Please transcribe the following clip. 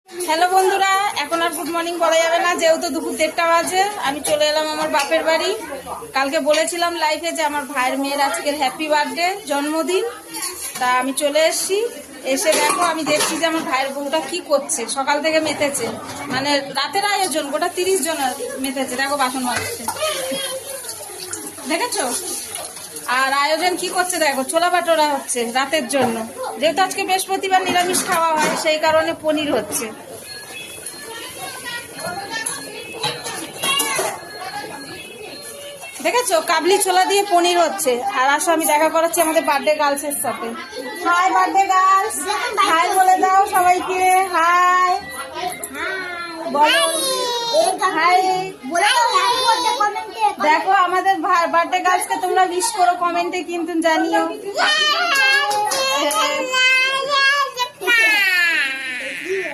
Hello বন্ধুরা, এখন আর good morning বলা যাবে না, যেহেতু দুপুর 1:30 বাজে। আমি চলে এলাম আমার বাপের বাড়ি। কালকে বলেছিলাম লাইভে যে আমার ভাইয়ের মেয়ের আজকের হ্যাপি বার্থডে, জন্মদিন। তা আমি চলে এসেছি। এসে দেখো, আমি দেখছি যে আমার ভাইয়ের বউটা কি করছে। সকাল থেকে মেতেছে, মানে রাতের আয়োজন, গোটা 30 জন মেতেছে। দেখো বাসন মাজছে, দেখেছো? আর আয়োজন কি করছে দেখো, ছোলা ভাটোরা হচ্ছে রাতের জন্য। যেহেতু আজকে বৃহস্পতিবার নিরামিষ খাওয়া হয়, সেই কারণে পনির হচ্ছে। দেখেছো, কাবলি ছোলা দিয়ে পনির হচ্ছে। আর আসো, আমি দেখা করাচ্ছি আমাদের বার্থডে গার্লসের সাথে। হাই বার্থডে গার্লস, হাই বলে দাও সবাইকে। হাই বলো, হাই। দেখো আমাদের বার্থডে গার্লসকে তোমরা উইশ করো কমেন্টে, কিন্তু জানিও।